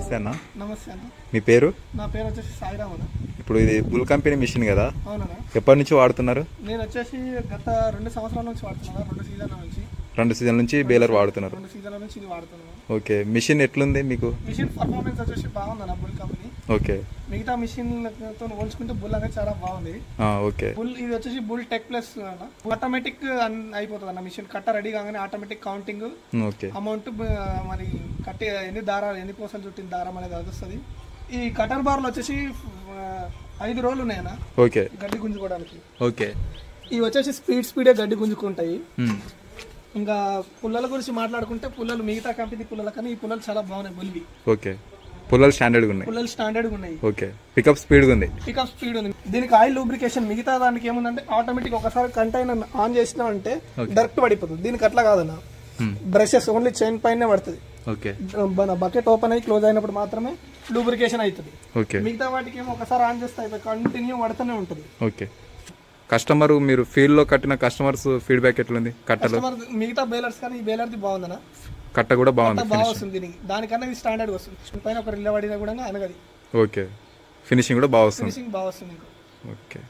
నమస్తే అన్న. నమస్తే అన్న. మీ పేరు? నా పేరు వచ్చేసి సాయిరామ్ అన్న. ఇప్పుడు ఇది బుల్ కంపెనీ మిషన్ కదా? అవునన్నా. ఎప్పటి నుంచి వాడుతున్నారు? నేను వచ్చేసి గత 2 సంవత్సరాల నుంచి వాడుతున్నా. 2 సీజన్ల నుంచి బేలర్ వాడుతున్నారు. 2 సీజన్ల నుంచి ఇది వాడుతున్నాను. ఓకే, మిషన్ ఎట్లుంది మీకు? మిషన్ పర్ఫార్మెన్స్ వచ్చేసి బాగుందన్న బుల్ కంపెనీ. ఓకే, మిగతా మిషన్లతో పోల్చుకుంటే బుల్ అనేది చాలా బాగుంది. ఓకే. బుల్ ఇది వచ్చేసి బుల్ టెక్ ప్లస్ అన్న. ఆటోమేటిక్ అయిపోతుంది అన్న మిషన్. కట్ట రెడీ కాగానే ఆటోమేటిక్ కౌంటింగ్, ఓకే, అమౌంట్, మరి కట్టే ఎన్ని దారాలు, ఎన్ని పూసలు చుట్టిన దారం అనేది అది వస్తుంది. ఈ కటర్ బార్లు వచ్చేసి 5 రోజులు ఉన్నాయన్న. ఓకే, గడ్డి గుంజుకోవడానికి. ఓకే. ఇవి వచ్చేసి స్పీడే గడ్డి గుంజుకుంటాయి. ఇంకా పుల్లల గురించి మాట్లాడుకుంటే పుల్లలు మిగతా కంపెనీ పుల్లల కానీ ఈ పుల్లలు చాలా బాగున్నాయి బుల్వి. ఓకే, పుల్లలు స్టాండర్డ్గా ఉన్నాయి. పుల్లలు స్టాండర్డ్గా ఉన్నాయి. ఓకే, పికప్ స్పీడ్గా ఉంది. పికప్ స్పీడ్ ఉంది. దీనికి ఆయిల్ లూబ్రికేషన్. మిగతా దానికి ఏముందంటే ఆటోమేటిక్ ఒకసారి కంటైనర్ ఆన్ చేసినా అంటే డైరెక్ట్ పడిపోతుంది. దీనికి అట్లా కాదన్న, బ్రషెస్ ఓన్లీ చైన్ పైనే పడుతుంది. ఓకే, మన బకెట్ ఓపెన్ అయ్యి క్లోజ్ అయినప్పుడు మాత్రమే లూబ్రికేషన్ అవుతుంది. ఓకే. మిగతా వాటికి ఏమో ఒకసారి ఆన్ చేస్తే అయిపోయి కంటిన్యూ పడుతూనే ఉంటుంది. ఓకే. కస్టమర్, మీరు ఫీల్డ్ లో కట్టిన కస్టమర్స్ ఫీడ్బ్యాక్ ఎట్లుంది? కట్టలో మిగతా బేలర్స్ కానీ ఈ బేలర్ది బాగుందన్న. కట్ట కూడా బాగుంది, బాగా వస్తుంది దీనికి. దానికన్నా ఇది స్టాండర్డ్ వస్తుంది. పైన ఒక రిల్ల పడినా కూడా అనగది. ఓకే, ఫినిషింగ్ కూడా బాగా వస్తుంది. ఫినిషింగ్ బాగా వస్తుంది. ఓకే.